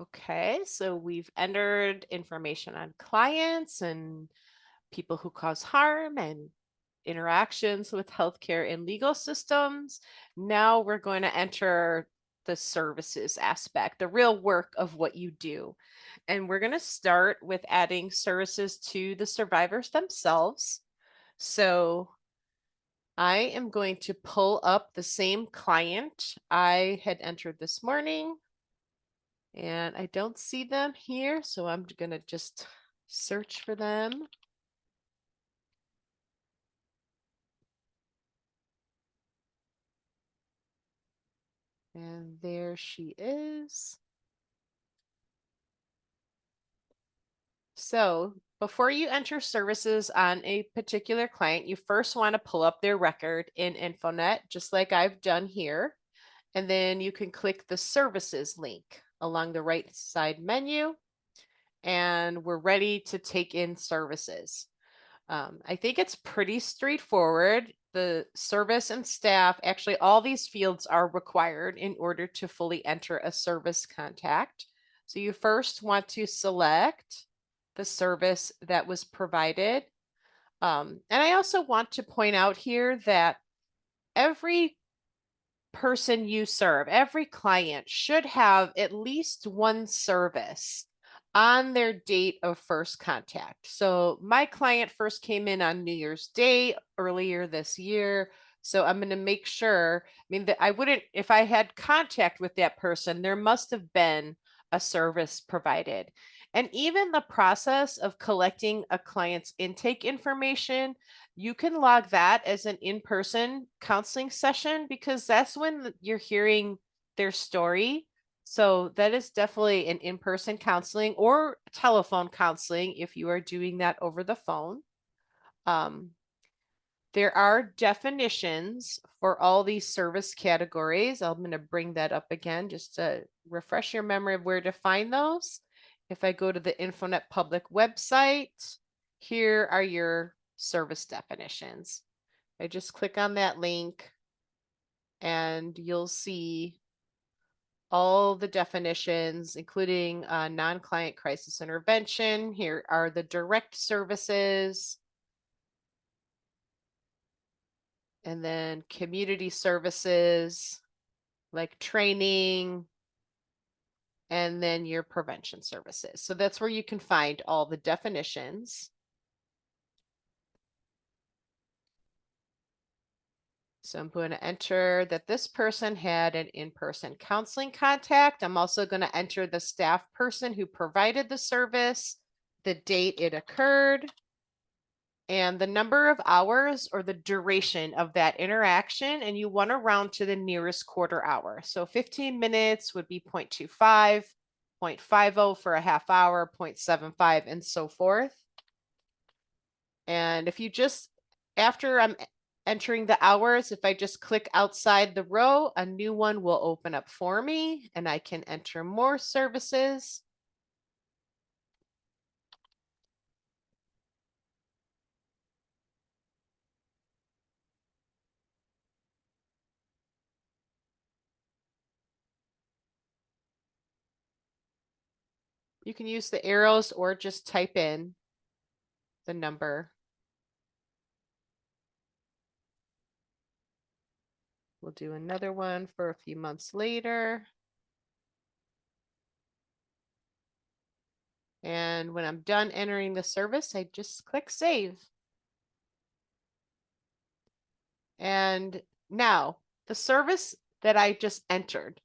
Okay, so we've entered information on clients and people who cause harm and interactions with healthcare and legal systems. Now we're going to enter the services aspect, the real work of what you do. And we're going to start with adding services to the survivors themselves. So I am going to pull up the same client I had entered this morning. And I don't see them here, so I'm going to just search for them. And there she is. So before you enter services on a particular client, you first want to pull up their record in InfoNet, just like I've done here. And then you can click the services link along the right side menu. And we're ready to take in services. I think it's pretty straightforward. The service and staff, actually, all these fields are required in order to fully enter a service contact. So you first want to select the service that was provided. And I also want to point out here that every person you serve, every client should have at least one service on their date of first contact. So my client first came in on New Year's Day earlier this year. So I'm going to make sure, I mean, that I wouldn't, if I had contact with that person, there must have been a service provided. And even the process of collecting a client's intake information, you can log that as an in-person counseling session because that's when you're hearing their story. So that is definitely an in-person counseling or telephone counseling if you are doing that over the phone. There are definitions for all these service categories. I'm going to bring that up again just to refresh your memory of where to find those. If I go to the InfoNet public website, here are your service definitions. I just click on that link and you'll see all the definitions, including non-client crisis intervention. Here are the direct services. And then community services like training, and then your prevention services. So that's where you can find all the definitions. So I'm going to enter that this person had an in-person counseling contact. I'm also going to enter the staff person who provided the service, the date it occurred, and the number of hours or the duration of that interaction. And you want to round to the nearest quarter hour. So 15 minutes would be 0.25, 0.50 for a half hour, 0.75, and so forth. And if you just, after I'm entering the hours, if I just click outside the row, a new one will open up for me and I can enter more services. You can use the arrows or just type in the number. We'll do another one for a few months later. And when I'm done entering the service, I just click save. And now the service that I just entered,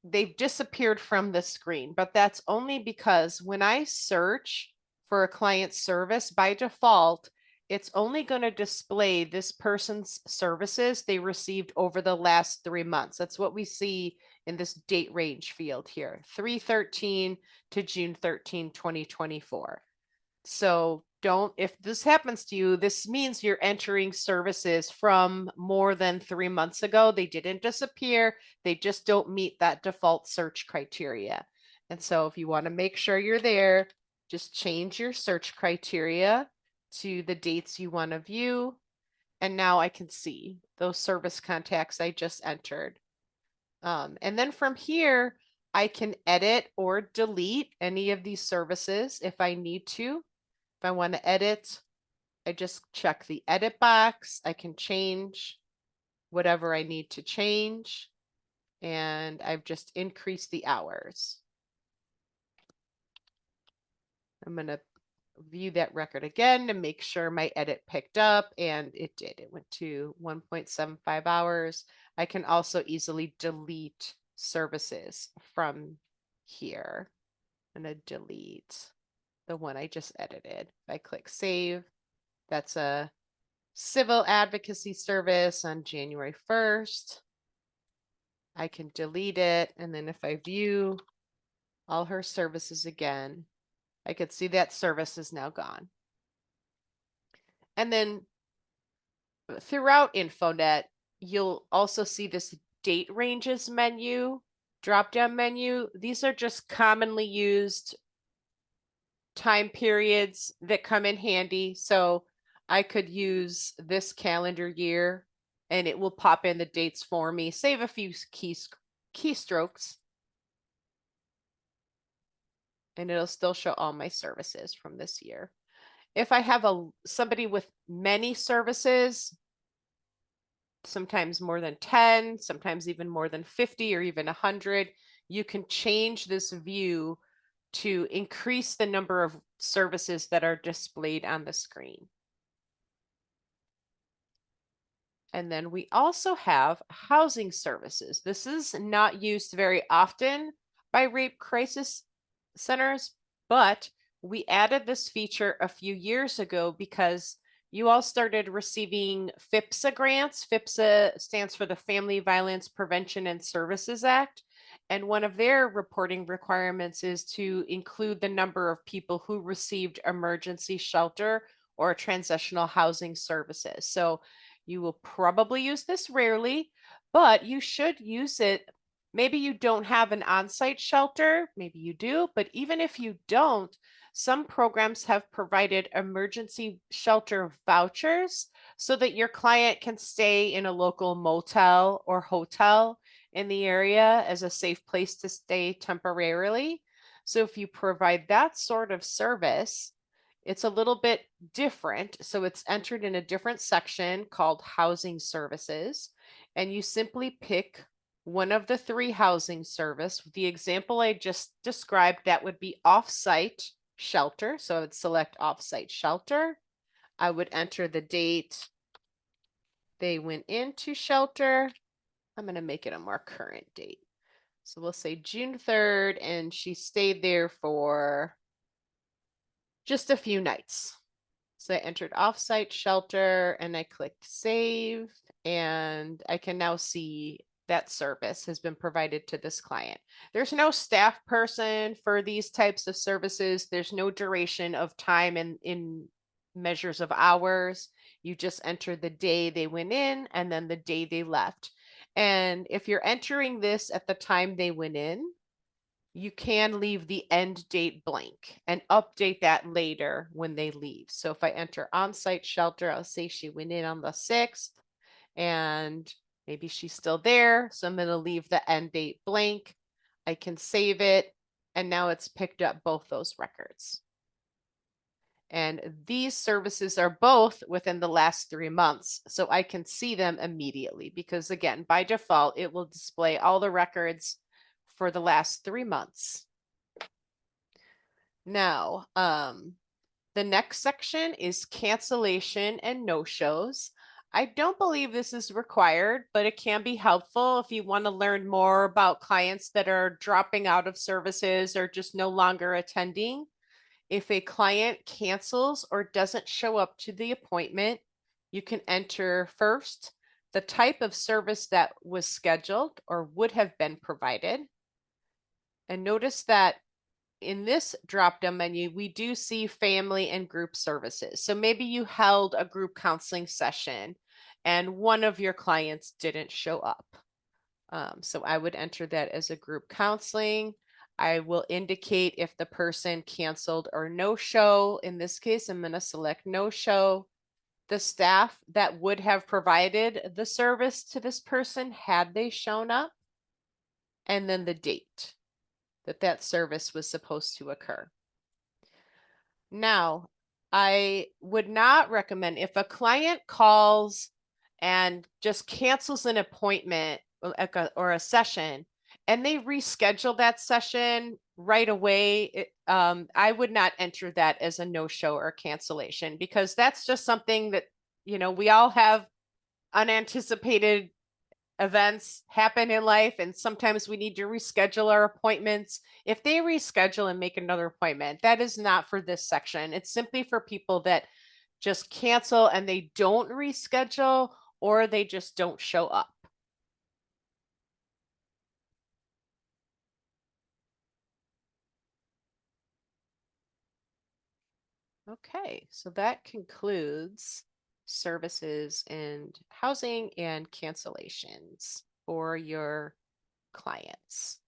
they've disappeared from the screen, but that's only because when I search for a client service, by default, it's only going to display this person's services they received over the last 3 months. That's what we see in this date range field here, 3/13 to June 13, 2024. So don't, if this happens to you, this means you're entering services from more than 3 months ago. They didn't disappear. They just don't meet that default search criteria. And so if you want to make sure you're there, just change your search criteria to the dates you want to view. And now I can see those service contacts I just entered. And then from here, I can edit or delete any of these services if I need to. If I want to edit, I just check the edit box. I can change whatever I need to change, and I've just increased the hours. I'm going to view that record again to make sure my edit picked up, and it did. It went to 1.75 hours. I can also easily delete services from here. I'm going to delete the one I just edited. If I click save, that's a civil advocacy service on January 1st. I can delete it, and then if I view all her services again, I could see that service is now gone. And then throughout InfoNet, you'll also see this date ranges menu, drop-down menu. These are just commonly used time periods that come in handy. So I could use this calendar year and it will pop in the dates for me, save a few keystrokes, and it'll still show all my services from this year. If I have somebody with many services, sometimes more than 10, sometimes even more than 50 or even 100, you can change this view to increase the number of services that are displayed on the screen. And then we also have housing services. This is not used very often by rape crisis centers, but we added this feature a few years ago because you all started receiving FIPSA grants. FIPSA stands for the Family Violence Prevention and Services Act. And one of their reporting requirements is to include the number of people who received emergency shelter or transitional housing services. So you will probably use this rarely, but you should use it. Maybe you don't have an on-site shelter, maybe you do, but even if you don't, some programs have provided emergency shelter vouchers so that your client can stay in a local motel or hotel in the area as a safe place to stay temporarily. So if you provide that sort of service, it's a little bit different. So it's entered in a different section called housing services. And you simply pick one of the three housing service. The example I just described, that would be off-site shelter. So I would select off-site shelter. I would enter the date they went into shelter. I'm going to make it a more current date. So we'll say June 3rd, and she stayed there for just a few nights. So I entered offsite shelter and I clicked save, and I can now see that service has been provided to this client. There's no staff person for these types of services. There's no duration of time in measures of hours. You just enter the day they went in and then the day they left. And if you're entering this at the time they went in, you can leave the end date blank and update that later when they leave. So if I enter on-site shelter, I'll say she went in on the 6th and maybe she's still there. So I'm going to leave the end date blank. I can save it. And now it's picked up both those records. And these services are both within the last 3 months. So I can see them immediately because, again, by default, it will display all the records for the last 3 months. Now, the next section is cancellation and no-shows. I don't believe this is required, but it can be helpful if you want to learn more about clients that are dropping out of services or just no longer attending. If a client cancels or doesn't show up to the appointment, you can enter first the type of service that was scheduled or would have been provided. And notice that in this drop-down menu, we do see family and group services. So maybe you held a group counseling session and one of your clients didn't show up. So I would enter that as a group counseling. I will indicate if the person canceled or no show. In this case, I'm going to select no show. The staff that would have provided the service to this person had they shown up, and then the date. that service was supposed to occur. Now, I would not recommend if a client calls and just cancels an appointment or a session and they reschedule that session right away, I would not enter that as a no-show or cancellation, because that's just something that, we all have unanticipated events happen in life, and sometimes we need to reschedule our appointments. If they reschedule and make another appointment, that is not for this section. It's simply for people that just cancel and they don't reschedule, or they just don't show up. Okay, so that concludes services and housing and cancellations for your clients.